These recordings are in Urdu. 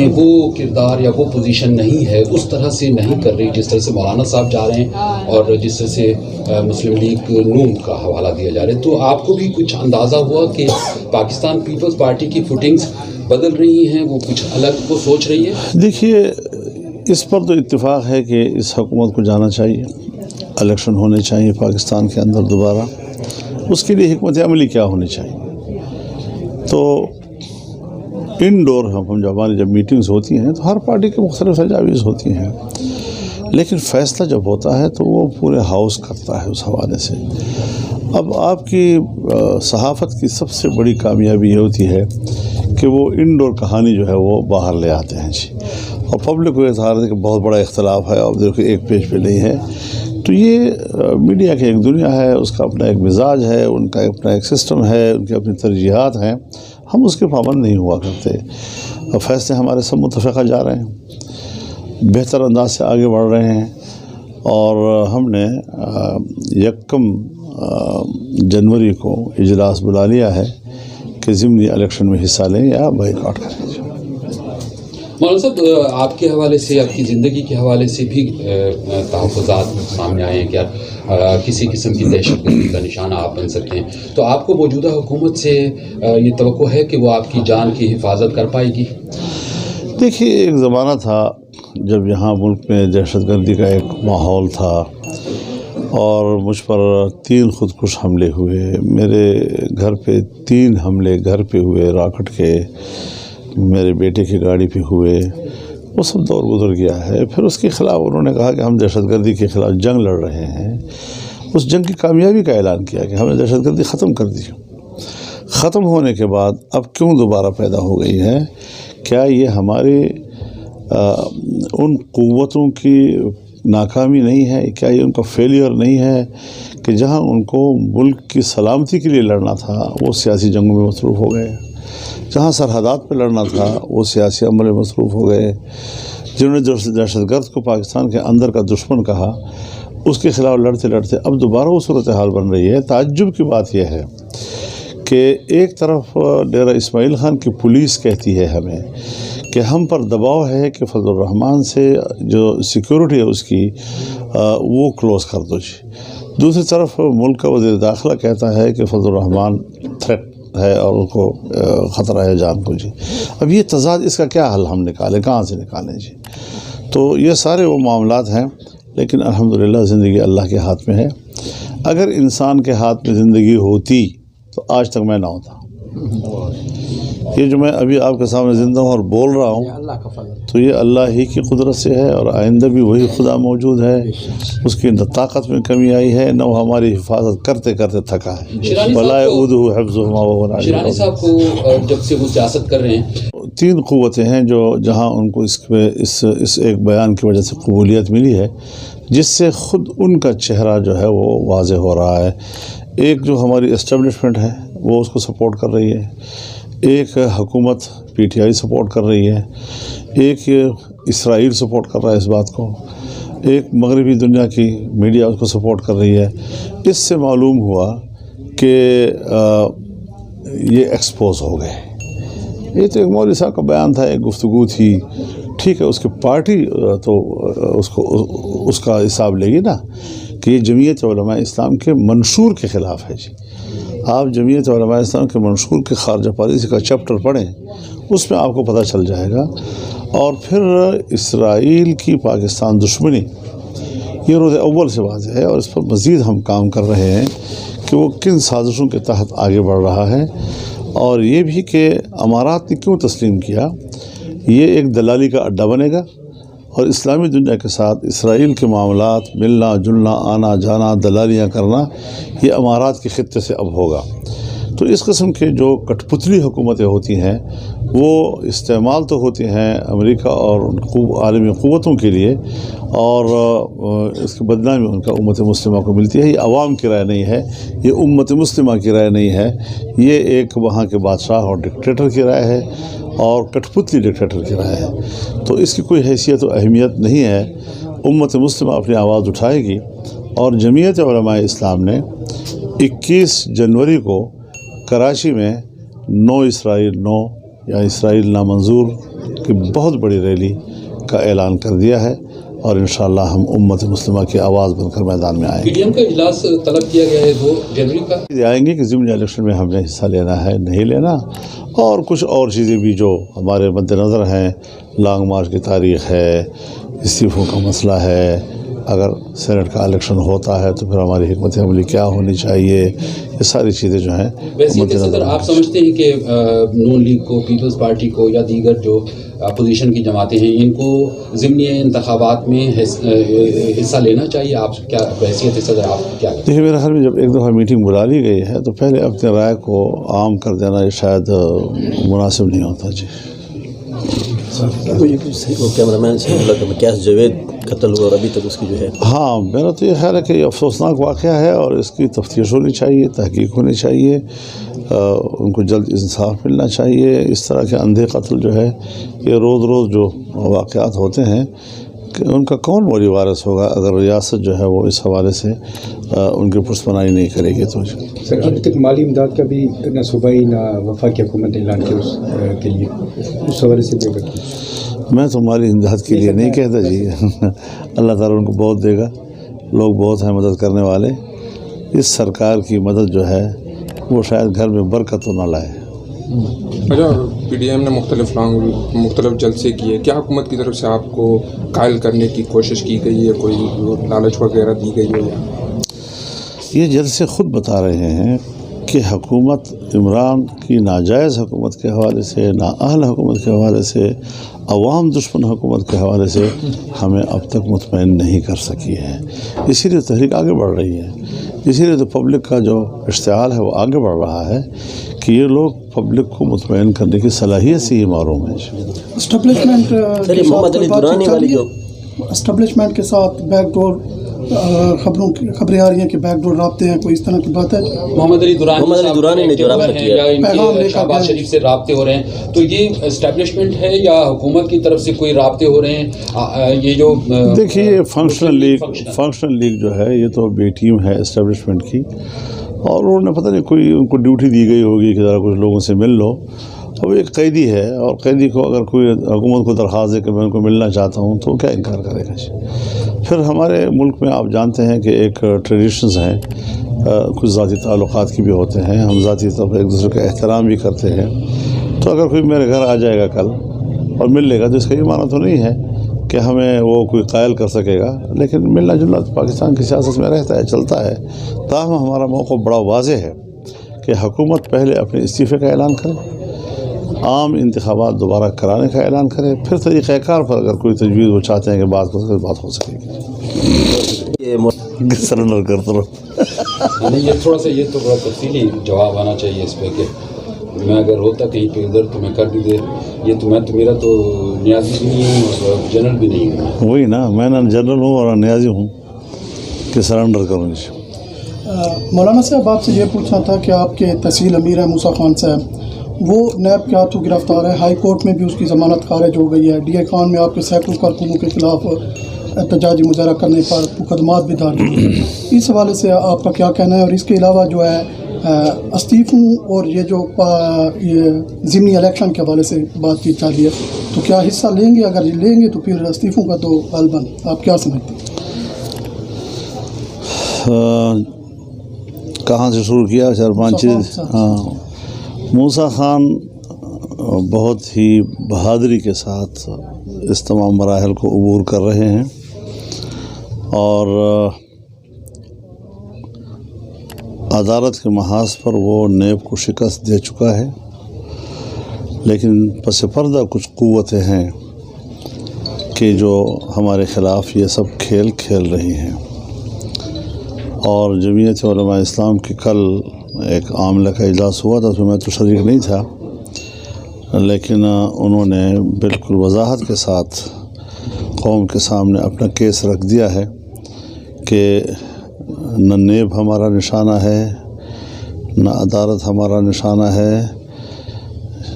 میں وہ کردار یا وہ پوزیشن نہیں ہے، اس طرح سے نہیں کر رہی جس طرح سے مولانا صاحب جا رہے ہیں اور جس طرح سے مسلم لیگ نون کا حوالہ دیا جا رہا ہے. تو آپ کو بھی کچھ اندازہ ہوا کہ پاکستان پیپلز پارٹی کی فوٹنگز بدل رہی ہیں، وہ کچھ الگ وہ سوچ رہی ہے؟ دیکھیے، اس پر تو اتفاق ہے کہ اس حکومت کو جانا چاہیے، الیکشن ہونے چاہیے پاکستان کے اندر دوبارہ. اس کے لیے حکمت عملی کیا ہونی چاہیے؟ تو انڈور ہماری جب میٹنگز ہوتی ہیں تو ہر پارٹی کے مختلف تجاویز ہوتی ہیں، لیکن فیصلہ جب ہوتا ہے تو وہ پورے ہاؤس کرتا ہے اس حوالے سے. اب آپ کی صحافت کی سب سے بڑی کامیابی یہ ہوتی ہے کہ وہ انڈور کہانی جو ہے وہ باہر لے آتے ہیں جی، اور پبلک کو اظہار ہے کہ بہت بڑا اختلاف ہے اور دیکھو ایک پیج پہ نہیں ہے. تو یہ میڈیا کی ایک دنیا ہے، اس کا اپنا ایک مزاج ہے، ان کا اپنا ایک سسٹم ہے، ان کی اپنی ترجیحات ہیں. ہم اس کے پابند نہیں ہوا کرتے. فیصلے ہمارے سب متفقہ جا رہے ہیں، بہتر انداز سے آگے بڑھ رہے ہیں، اور ہم نے 1 جنوری کو اجلاس بلا لیا ہے کہ ضمنی الیکشن میں حصہ لیں یا بائیکاٹ کریں. مولانا صاحب، آپ کے حوالے سے، آپ کی زندگی کے حوالے سے بھی تحفظات سامنے آئے ہیں کہ کسی قسم کی دہشت گردی کا نشانہ آپ بن سکتے ہیں. تو آپ کو موجودہ حکومت سے یہ توقع ہے کہ وہ آپ کی جان کی حفاظت کر پائے گی؟ دیکھیے، ایک زمانہ تھا جب یہاں ملک میں دہشت گردی کا ایک ماحول تھا اور مجھ پر 3 خودکش حملے ہوئے، میرے گھر پہ 3 حملے گھر پہ ہوئے راکٹ کے، میرے بیٹے کی گاڑی پہ ہوئے. وہ سب دور گزر گیا ہے. پھر اس کے خلاف انہوں نے کہا کہ ہم دہشت گردی کے خلاف جنگ لڑ رہے ہیں. اس جنگ کی کامیابی کا اعلان کیا کہ ہم نے دہشت گردی ختم کر دی. ختم ہونے کے بعد اب کیوں دوبارہ پیدا ہو گئی ہے؟ کیا یہ ہمارے ان قوتوں کی ناکامی نہیں ہے؟ کیا یہ ان کا فیلئر نہیں ہے کہ جہاں ان کو ملک کی سلامتی کے لیے لڑنا تھا وہ سیاسی جنگوں میں مصروف ہو گئے، جہاں سرحدات پہ لڑنا تھا وہ سیاسی عمل میں مصروف ہو گئے، جنہوں نے دہشت گرد کو پاکستان کے اندر کا دشمن کہا اس کے خلاف لڑتے لڑتے اب دوبارہ وہ صورتحال بن رہی ہے. تعجب کی بات یہ ہے کہ ایک طرف ڈیرہ اسماعیل خان کی پولیس کہتی ہے ہمیں کہ ہم پر دباؤ ہے کہ فضل الرحمان سے جو سیکیورٹی ہے اس کی وہ کلوز کر دو جی. دوسری طرف ملک کا وزیر داخلہ کہتا ہے کہ فضل الرحمان تھریٹ ہے اور ان کو خطرہ ہے جان کو جی. اب یہ تضاد، اس کا کیا حل ہم نکالیں، کہاں سے نکالیں جی؟ تو یہ سارے وہ معاملات ہیں، لیکن الحمدللہ زندگی اللہ کے ہاتھ میں ہے. اگر انسان کے ہاتھ میں زندگی ہوتی تو آج تک میں نہ ہوتا. یہ جو میں ابھی آپ کے سامنے زندہ ہوں اور بول رہا ہوں تو یہ اللہ ہی کی قدرت سے ہے، اور آئندہ بھی وہی خدا موجود ہے. اس کی نہ طاقت میں کمی آئی ہے، نہ وہ ہماری حفاظت کرتے کرتے تھکا ہے. ولا یؤودہ حفظہما وہو العلی العظیم. شیرانی صاحب کو جب سے وہ سیاست کر رہے ہیں 3 قوتیں ہیں جو جہاں ان کو اس ایک بیان کی وجہ سے قبولیت ملی ہے، جس سے خود ان کا چہرہ جو ہے وہ واضح ہو رہا ہے. ایک جو ہماری اسٹیبلشمنٹ ہے وہ اس کو سپورٹ کر رہی ہے، ایک حکومت PTI سپورٹ کر رہی ہے، ایک اسرائیل سپورٹ کر رہا ہے اس بات کو، ایک مغربی دنیا کی میڈیا اس کو سپورٹ کر رہی ہے. اس سے معلوم ہوا کہ یہ ایکسپوز ہو گئے. یہ تو ایک مولوی صاحب کا بیان تھا، ایک گفتگو تھی، ٹھیک ہے، اس کی پارٹی تو اس کا حساب لے گی نا کہ یہ جمعیت علماء اسلام کے منشور کے خلاف ہے جی. آپ جمعیت علماء اسلام کے منشور کے خارجہ پالیسی کا چیپٹر پڑھیں، اس میں آپ کو پتہ چل جائے گا. اور پھر اسرائیل کی پاکستان دشمنی یہ روز اول سے واضح ہے، اور اس پر مزید ہم کام کر رہے ہیں کہ وہ کن سازشوں کے تحت آگے بڑھ رہا ہے. اور یہ بھی کہ امارات نے کیوں تسلیم کیا، یہ ایک دلالی کا اڈہ بنے گا، اور اسلامی دنیا کے ساتھ اسرائیل کے معاملات، ملنا جلنا، آنا جانا، دلالیاں کرنا، یہ امارات کے خطے سے اب ہوگا. تو اس قسم کے جو کٹ پتلی حکومتیں ہوتی ہیں وہ استعمال تو ہوتی ہیں امریکہ اور عالمی قوتوں کے لیے، اور اس کی بدنامی ان کا امت مسلمہ کو ملتی ہے. یہ عوام کی رائے نہیں ہے، یہ امت مسلمہ کی رائے نہیں ہے، یہ ایک وہاں کے بادشاہ اور ڈکٹیٹر کی رائے ہے، اور کٹ پتلی ڈکٹیٹر کی رائے ہے. تو اس کی کوئی حیثیت و اہمیت نہیں ہے. امت مسلمہ اپنی آواز اٹھائے گی، اور جمعیت علماء اسلام نے 21 جنوری کو کراچی میں نو اسرائیل نو یا اسرائیل نامنظور کی بہت بڑی ریلی کا اعلان کر دیا ہے اور انشاءاللہ ہم امت مسلمہ کی آواز بن کر میدان میں آئیں گے۔ PDM کا اجلاس طلب کیا گیا ہے 2 جنوری کا، آئیں گے کہ ضمنی الیکشن میں ہم نے حصہ لینا ہے نہیں لینا، اور کچھ اور چیزیں بھی جو ہمارے مد نظر ہیں، لانگ مارچ کی تاریخ ہے، استعفوں کا مسئلہ ہے، اگر سینٹ کا الیکشن ہوتا ہے تو پھر ہماری حکمت عملی کیا ہونی چاہیے، یہ ساری چیزیں جو ہیں ویسے صدر آپ سمجھتے ہیں کہ نون لیگ کو، پیپلز پارٹی کو یا دیگر جو اپوزیشن کی جماعتیں ہیں ان کو ضمنی انتخابات میں حصہ لینا چاہیے؟ آپ کیا بحیثیت صدر آپ کیا؟ دیکھیے میرے خیال میں جب ایک دفعہ میٹنگ بلا لی گئی ہے تو پہلے اپنے رائے کو عام کر دینا یہ شاید مناسب نہیں ہوتا۔ جی کیمرہ مین سے بولا کہ کیس جاوید قتل ہوا اور ابھی تک اس کی جو ہے، ہاں میرا تو یہ خیال ہے کہ یہ افسوسناک واقعہ ہے اور اس کی تفتیش ہونی چاہیے، تحقیق ہونی چاہیے، ان کو جلد انصاف ملنا چاہیے۔ اس طرح کے اندھے قتل جو ہے یہ روز روز جو واقعات ہوتے ہیں کہ ان کا کون موری وارث ہوگا اگر ریاست جو ہے وہ اس حوالے سے ان کی پشتپناہی نہیں کرے گی تو۔ سر ابھی تک مالی امداد کا بھی نہ صوبائی نہ وفاقی حکومت نے اعلان کیا اس کے لیے، اس حوالے سے بھی میں تو مالی امداد کے لیے نہیں کہتا جی، اللہ تعالیٰ ان کو بہت دے گا، لوگ بہت ہیں مدد کرنے والے، اس سرکار کی مدد جو ہے وہ شاید گھر میں برکت نہ لائے۔ اچھا PDM نے مختلف جلسے کیے، کیا حکومت کی طرف سے آپ کو قائل کرنے کی کوشش کی گئی ہے، کوئی لالچ وغیرہ دی گئی ہے؟ یہ جلسے خود بتا رہے ہیں کہ حکومت عمران کی ناجائز حکومت کے حوالے سے، نااہل حکومت کے حوالے سے، عوام دشمن حکومت کے حوالے سے ہمیں اب تک مطمئن نہیں کر سکی ہے، اسی لیے تحریک آگے بڑھ رہی ہے، اسی لیے تو پبلک کا جو اشتعال ہے وہ آگے بڑھ رہا ہے کہ یہ لوگ پبلک کو مطمئن کرنے کی صلاحیت سے ہی معروم ہے۔ اسٹیبلشمنٹ کے ساتھ بیک ڈور خبریں آ رہی ہیں کہ بیک ڈور رابطے ہیں، کوئی اس طرح کی بات ہے؟ محمد علی دورانی نے جو رابطہ کیا یا ان کے شہباز شریف سے رابطے ہو رہے ہیں، تو یہ اسٹیبلشمنٹ ہے یا حکومت کی طرف سے کوئی رابطے ہو رہے ہیں؟ یہ جو دیکھیے یہ فنکشنل لیگ جو ہے یہ تو بے ٹیم ہے اسٹیبلشمنٹ کی، اور انہوں نے پتہ نہیں کوئی ان کو ڈیوٹی دی گئی ہوگی کہ ذرا کچھ لوگوں سے مل لو۔ اب ایک قیدی ہے اور قیدی کو اگر کوئی حکومت کو درخواست دے کہ میں ان کو ملنا چاہتا ہوں تو کیا انکار کرے گا؟ پھر ہمارے ملک میں آپ جانتے ہیں کہ ایک ٹریڈیشنز ہیں، کچھ ذاتی تعلقات کی بھی ہوتے ہیں، ہم ذاتی طور پر ایک دوسرے کا احترام بھی کرتے ہیں، تو اگر کوئی میرے گھر آ جائے گا کل اور مل لے گا تو اس کا یہ معنی تو نہیں ہے کہ ہمیں وہ کوئی قائل کر سکے گا، لیکن ملنا جلنا پاکستان کی سیاست میں رہتا ہے، چلتا ہے۔ تاہم ہمارا موقف بڑا واضح ہے کہ حکومت پہلے اپنے استعفے کا اعلان کرے، عام انتخابات دوبارہ کرانے کا اعلان کرے، پھر طریقہ کار پر اگر کوئی تجویز وہ چاہتے ہیں کہ بات ہو سکے گی، سرنڈر کرتا رہو۔ یہ تھوڑا سا یہ تو بڑا تفصیلی جواب آنا چاہیے اس پہ کہ میں اگر ہوتا کہیں پہ ادھر تو میں کر بھی دے، یہ تو میں تو میرا تو نیازی بھی نہیں ہوں اور جنرل بھی نہیں ہوں۔ وہی نا، میں نہ جنرل ہوں اور نیازی ہوں کہ سرنڈر کروں۔ مولانا صاحب آپ سے یہ پوچھنا تھا کہ آپ کے تحصیل امیر ہیں موسیٰ خان صاحب، وہ نیب کے ہاتھوں گرفتار ہے، ہائی کورٹ میں بھی اس کی ضمانت خارج ہو گئی ہے، ڈی اے خان میں آپ کے سینکڑوں کارکنوں کے خلاف احتجاجی مظاہرہ کرنے پر مقدمات بھی درج ہوئے، اس حوالے سے آپ کا کیا کہنا ہے؟ اور اس کے علاوہ جو ہے استعفوں اور یہ جو ضمنی الیکشن کے حوالے سے بات کی جا رہی ہے، تو کیا حصہ لیں گے؟ اگر لیں گے تو پھر استعفوں کا تو غالباً آپ کیا سمجھتے ہیں؟ کہاں سے شروع کیا؟ چار پانچ چیز۔ ہاں، موسیٰ خان بہت ہی بہادری کے ساتھ اس تمام مراحل کو عبور کر رہے ہیں اور عدالت کے محاذ پر وہ نیب کو شکست دے چکا ہے، لیکن پس پردہ کچھ قوتیں ہیں کہ جو ہمارے خلاف یہ سب کھیل کھیل رہی ہیں، اور جمعیت علماء اسلام کی کل ایک عاملہ کا اجلاس ہوا تھا، اس میں میں تو شریک نہیں تھا، لیکن انہوں نے بالکل وضاحت کے ساتھ قوم کے سامنے اپنا کیس رکھ دیا ہے کہ نہ نیب ہمارا نشانہ ہے، نہ عدالت ہمارا نشانہ ہے،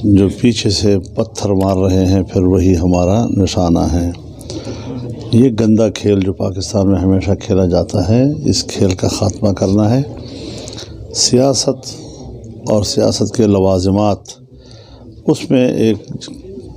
جو پیچھے سے پتھر مار رہے ہیں پھر وہی ہمارا نشانہ ہے۔ یہ گندا کھیل جو پاکستان میں ہمیشہ کھیلا جاتا ہے، اس کھیل کا خاتمہ کرنا ہے۔ سیاست اور سیاست کے لوازمات، اس میں ایک